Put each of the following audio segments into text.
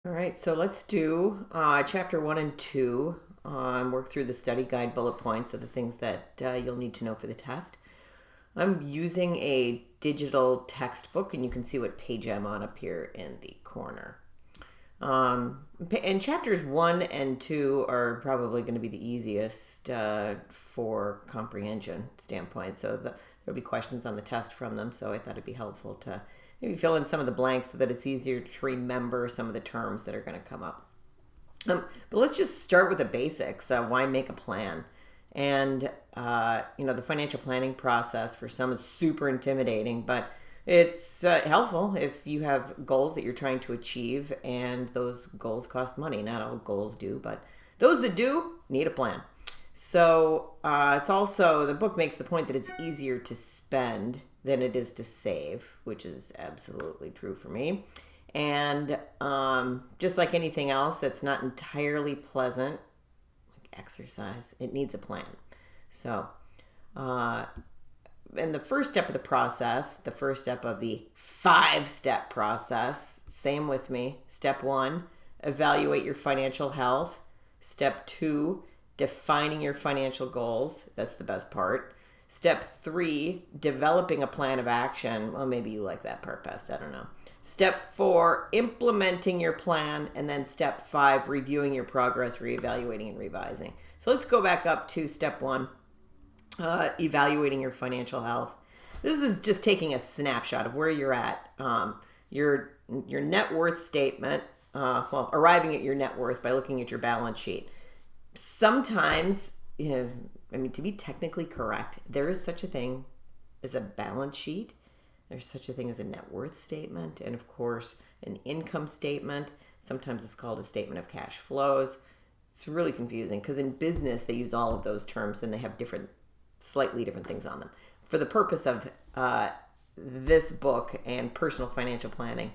All right, so let's do chapter 1 and 2. Work through the study guide bullet points of the things that you'll need to know for the test. I'm using a digital textbook, and you can see what page I'm on up here in the corner. And chapters 1 and 2 are probably going to be the easiest for comprehension standpoint. So there'll be questions on the test from them. So I thought it'd be helpful to maybe fill in some of the blanks so that it's easier to remember some of the terms that are going to come up. But let's just start with the basics. Why make a plan? And the financial planning process for some is super intimidating, but it's helpful if you have goals that you're trying to achieve, and those goals cost money. Not all goals do, but those that do need a plan. So it's also, the book makes the point that it's easier to spend than it is to save, which is absolutely true for me. And just like anything else that's not entirely pleasant, like exercise, it needs a plan. So, and the first step of the process, the first step of the 5-step process, same with me. Step 1, evaluate your financial health. Step 2, defining your financial goals. That's the best part. Step 3, developing a plan of action. Well, maybe you like that part best. I don't know. Step 4, implementing your plan. And then step 5, reviewing your progress, reevaluating and revising. So let's go back up to step 1. Evaluating your financial health. This is just taking a snapshot of where you're at. Your net worth statement. Arriving at your net worth by looking at your balance sheet. Sometimes, to be technically correct, there is such a thing as a balance sheet. There's such a thing as a net worth statement, and of course, an income statement. Sometimes it's called a statement of cash flows. It's really confusing because in business they use all of those terms and they have slightly different things on them. For the purpose of this book and personal financial planning,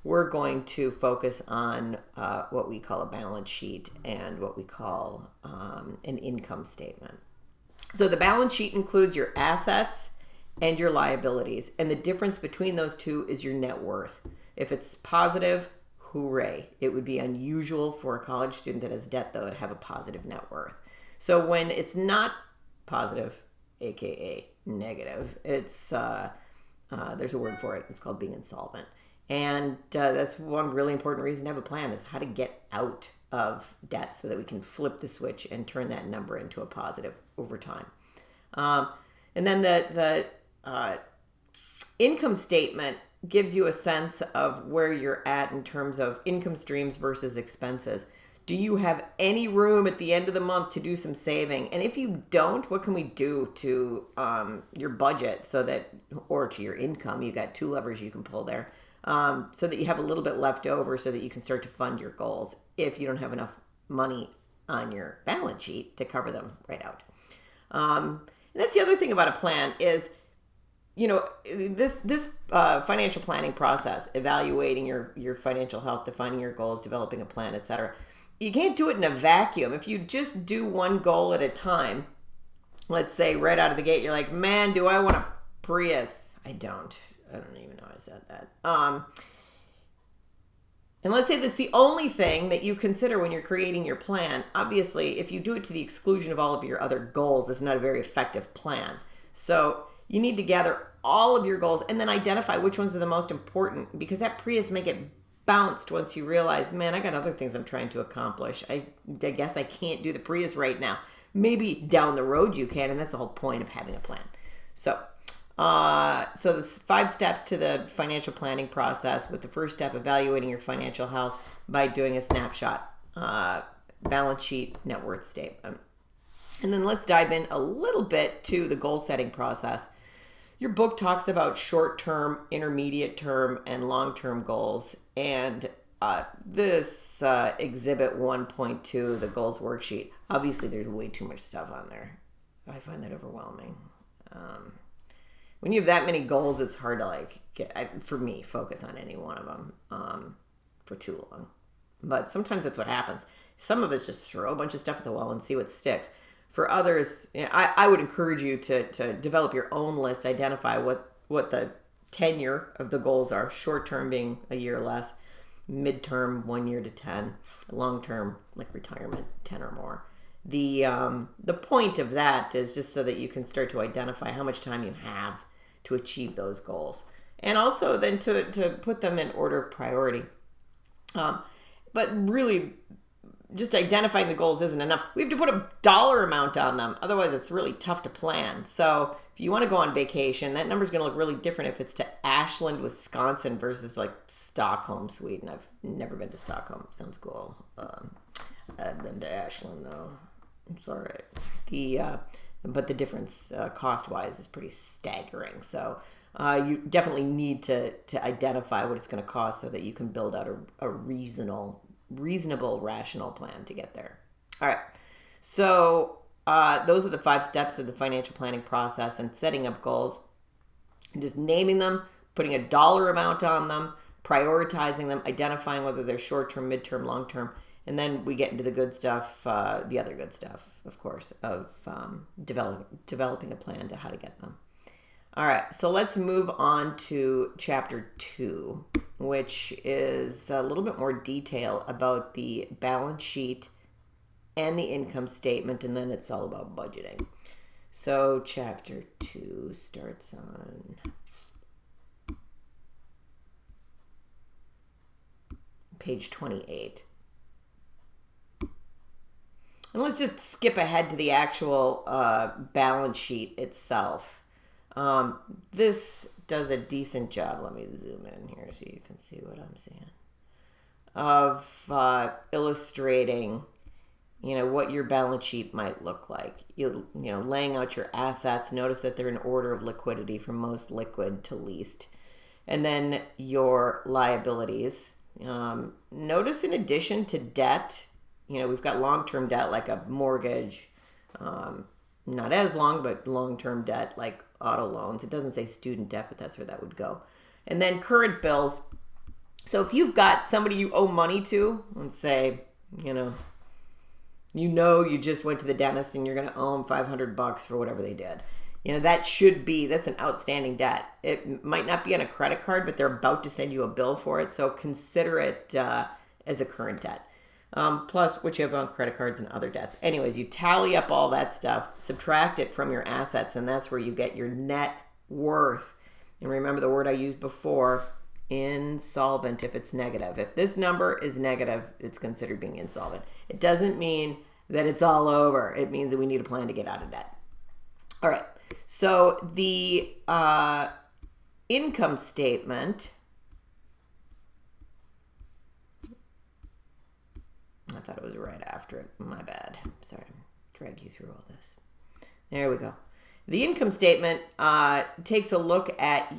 we're going to focus on what we call a balance sheet and what we call an income statement. So the balance sheet includes your assets and your liabilities, and the difference between those two is your net worth. If it's positive, hooray. It would be unusual for a college student that has debt, though, to have a positive net worth. So when it's not positive, aka negative, it's there's a word for it. It's called being insolvent. And that's one really important reason to have a plan, is how to get out of debt so that we can flip the switch and turn that number into a positive over time. And then the income statement gives you a sense of where you're at in terms of income streams versus expenses. Do you have any room at the end of the month to do some saving? And if you don't, what can we do to your budget or to your income? You got 2 levers you can pull there. So that you have a little bit left over so that you can start to fund your goals if you don't have enough money on your balance sheet to cover them right out. And that's the other thing about a plan is, this financial planning process, evaluating your financial health, defining your goals, developing a plan, etc. You can't do it in a vacuum. If you just do one goal at a time, let's say right out of the gate, you're like, man, do I want a Prius? I don't even know I said that. And let's say that's the only thing that you consider when you're creating your plan. Obviously, if you do it to the exclusion of all of your other goals, it's not a very effective plan. So you need to gather all of your goals and then identify which ones are the most important, because that Prius may get bounced once you realize, man, I got other things I'm trying to accomplish. I guess I can't do the Prius right now. Maybe down the road you can, and that's the whole point of having a plan. So there's 5 steps to the financial planning process, with the first step evaluating your financial health by doing a snapshot, balance sheet, net worth statement. And then let's dive in a little bit to the goal setting process. Your book talks about short-term, intermediate term, and long-term goals. And this exhibit 1.2, the goals worksheet, obviously there's way too much stuff on there. I find that overwhelming. When you have that many goals, it's hard to for me, focus on any one of them for too long. But sometimes that's what happens. Some of us just throw a bunch of stuff at the wall and see what sticks. For others, I would encourage you to develop your own list, identify what the tenure of the goals are, short term being a year or less, midterm 1 year to 10, long-term like retirement 10 or more. The point of that is just so that you can start to identify how much time you have to achieve those goals, and also then to put them in order of priority. But really, just identifying the goals isn't enough. We have to put a dollar amount on them. Otherwise, it's really tough to plan. So if you want to go on vacation, that number is going to look really different if it's to Ashland, Wisconsin versus like Stockholm, Sweden. I've never been to Stockholm. Sounds cool. I've been to Ashland, though. It's all right. But the difference cost-wise is pretty staggering. So you definitely need to identify what it's going to cost so that you can build out a reasonable, rational plan to get there. All right. So those are the 5 steps of the financial planning process and setting up goals. And just naming them, putting a dollar amount on them, prioritizing them, identifying whether they're short-term, midterm, long-term, and then we get into the good stuff, the other good stuff, of course, of developing a plan to how to get them. All right, so let's move on to chapter 2, which is a little bit more detail about the balance sheet and the income statement, and then it's all about budgeting. So chapter 2 starts on page 28. And let's just skip ahead to the actual balance sheet itself. This does a decent job. Let me zoom in here so you can see what I'm seeing. Of illustrating, what your balance sheet might look like. Laying out your assets. Notice that they're in order of liquidity from most liquid to least. And then your liabilities. Notice in addition to debt, we've got long-term debt like a mortgage, not as long, but long-term debt like auto loans. It doesn't say student debt, but that's where that would go. And then current bills. So if you've got somebody you owe money to, let's say, you just went to the dentist and you're going to owe them $500 for whatever they did. That's an outstanding debt. It might not be on a credit card, but they're about to send you a bill for it. So consider it as a current debt. Plus what you have on credit cards and other debts. Anyways, you tally up all that stuff, subtract it from your assets, and that's where you get your net worth. And remember the word I used before, insolvent, if it's negative. If this number is negative, it's considered being insolvent. It doesn't mean that it's all over. It means that we need a plan to get out of debt. All right. So the income statement... I thought it was right after it. My bad. Sorry. Drag you through all this. There we go. The income statement takes a look at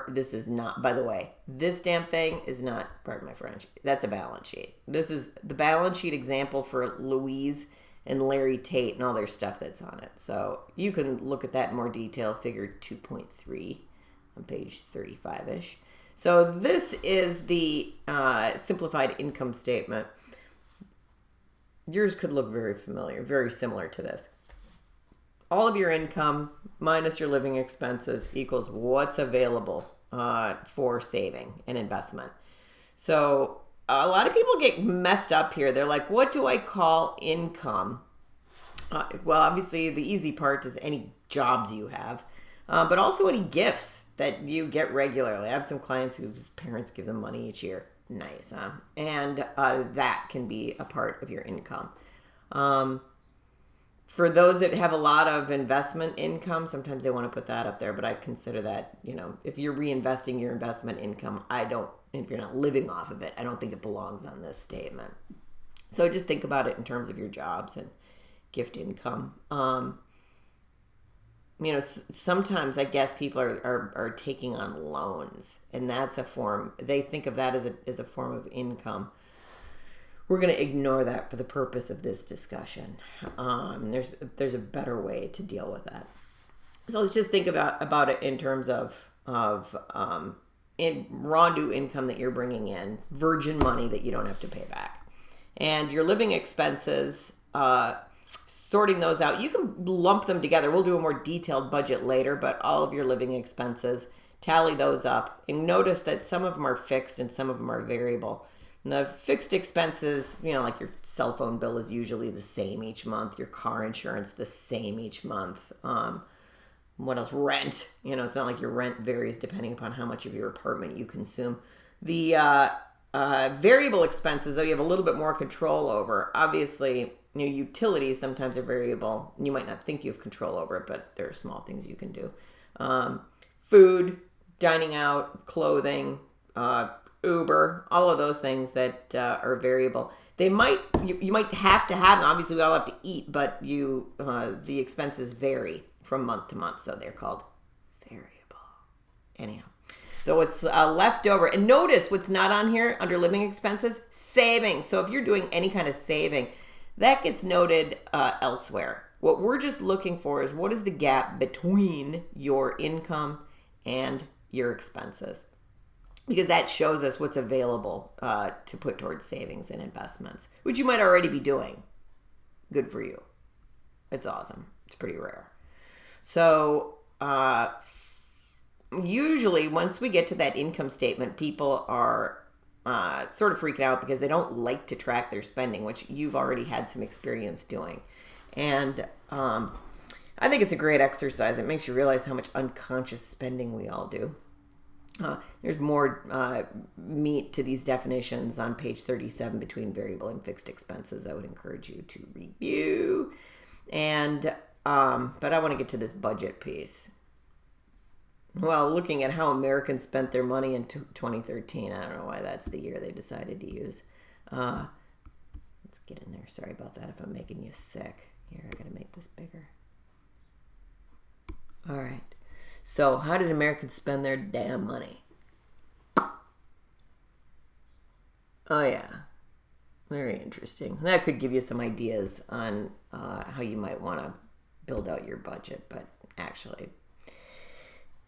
this is not, by the way, this damn thing is not, pardon my French, that's a balance sheet. This is the balance sheet example for Louise and Larry Tate and all their stuff that's on it. So you can look at that in more detail, figure 2.3 on page 35-ish. So this is the simplified income statement. Yours could look very familiar, very similar to this. All of your income minus your living expenses equals what's available for saving and investment. So a lot of people get messed up here. They're like, what do I call income? Well, obviously the easy part is any jobs you have, but also any gifts that you get regularly. I have some clients whose parents give them money each year. Nice, huh? And that can be a part of your income. For those that have a lot of investment income, sometimes they want to put that up there, but I consider that, if you're reinvesting your investment income, if you're not living off of it, I don't think it belongs on this statement. So just think about it in terms of your jobs and gift income. Sometimes I guess people are taking on loans, and that's a form. They think of that as a form of income. We're going to ignore that for the purpose of this discussion. There's a better way to deal with that. So let's just think about it in terms of in raw new income that you're bringing in, virgin money that you don't have to pay back, and your living expenses. Sorting those out, you can lump them together. We'll do a more detailed budget later, but all of your living expenses, tally those up, and notice that some of them are fixed and some of them are variable. And the fixed expenses, like your cell phone bill is usually the same each month. Your car insurance, the same each month. What else? Rent. It's not like your rent varies depending upon how much of your apartment you consume. The variable expenses, though, you have a little bit more control over. Obviously, utilities sometimes are variable. You might not think you have control over it, but there are small things you can do. Food, dining out, clothing, Uber, all of those things that are variable. You might have to have them. Obviously, we all have to eat, but the expenses vary from month to month, so they're called variable. Anyhow, so what's left over, and notice what's not on here under living expenses: savings. So if you're doing any kind of saving, that gets noted elsewhere. What we're just looking for is what is the gap between your income and your expenses, because that shows us what's available to put towards savings and investments, which you might already be doing. Good for you. It's awesome. It's pretty rare. So usually once we get to that income statement, people are sort of freaking out because they don't like to track their spending, which you've already had some experience doing. And I think it's a great exercise. It makes you realize how much unconscious spending we all do. There's more meat to these definitions on page 37 between variable and fixed expenses. I would encourage you to review. And but I want to get to this budget piece. Well, looking at how Americans spent their money in 2013, I don't know why that's the year they decided to use. Let's get in there. Sorry about that if I'm making you sick. Here, I got to make this bigger. All right. So, how did Americans spend their damn money? Oh, yeah. Very interesting. That could give you some ideas on how you might want to build out your budget. But actually,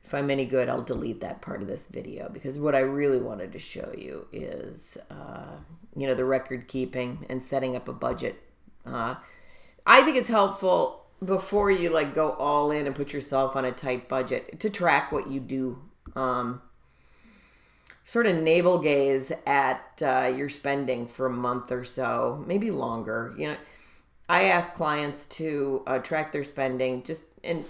if I'm any good, I'll delete that part of this video, because what I really wanted to show you is, the record keeping and setting up a budget. I think it's helpful before you go all in and put yourself on a tight budget to track what you do. Sort of navel gaze at your spending for a month or so, maybe longer. I ask clients to track their spending and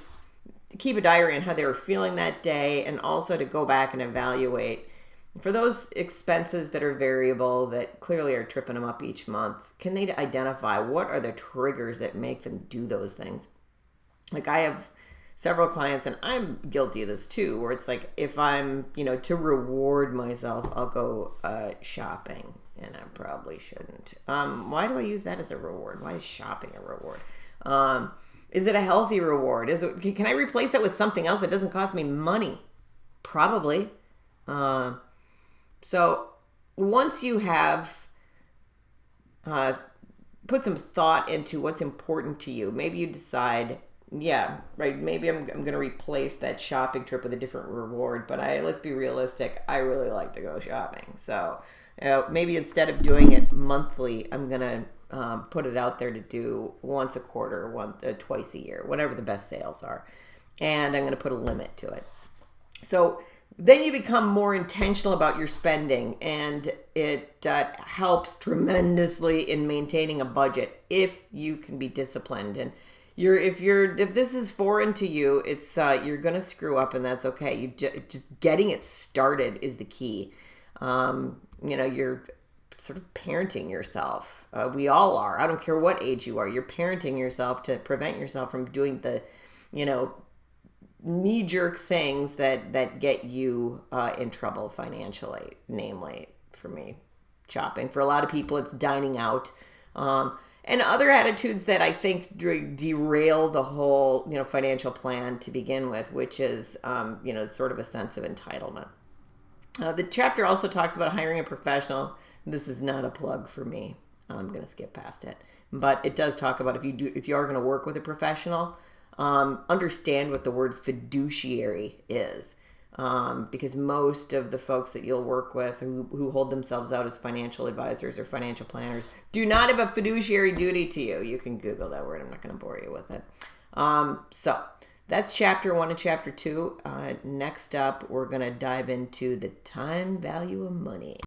keep a diary on how they were feeling that day, and also to go back and evaluate for those expenses that are variable, that clearly are tripping them up each month. Can they identify what are the triggers that make them do those things? I have several clients, and I'm guilty of this too, where it's if I'm, to reward myself, I'll go shopping, and I probably shouldn't. Why do I use that as a reward? Why is shopping a reward? Is it a healthy reward? Can I replace that with something else that doesn't cost me money? Probably. So once you have put some thought into what's important to you, maybe you decide, yeah, right, maybe I'm going to replace that shopping trip with a different reward. But let's be realistic. I really like to go shopping. So maybe instead of doing it monthly, I'm going to put it out there to do once a quarter, twice a year, whatever the best sales are. And I'm going to put a limit to it. So then you become more intentional about your spending, and it helps tremendously in maintaining a budget if you can be disciplined. And if this is foreign to you, it's you're gonna screw up, and that's okay. You just getting it started is the key. You're sort of parenting yourself. We all are. I don't care what age you are. You're parenting yourself to prevent yourself from doing the, knee-jerk things that get you in trouble financially. Namely, for me, shopping. For a lot of people, it's dining out. And other attitudes that I think derail the whole, financial plan to begin with, which is, sort of a sense of entitlement. The chapter also talks about hiring a professional. This is not a plug for me. I'm going to skip past it. But it does talk about if you are going to work with a professional, understand what the word fiduciary is. Because most of the folks that you'll work with who hold themselves out as financial advisors or financial planners do not have a fiduciary duty to you. You can Google that word. I'm not going to bore you with it. So that's chapter 1 and chapter 2. Next up, we're going to dive into the time value of money.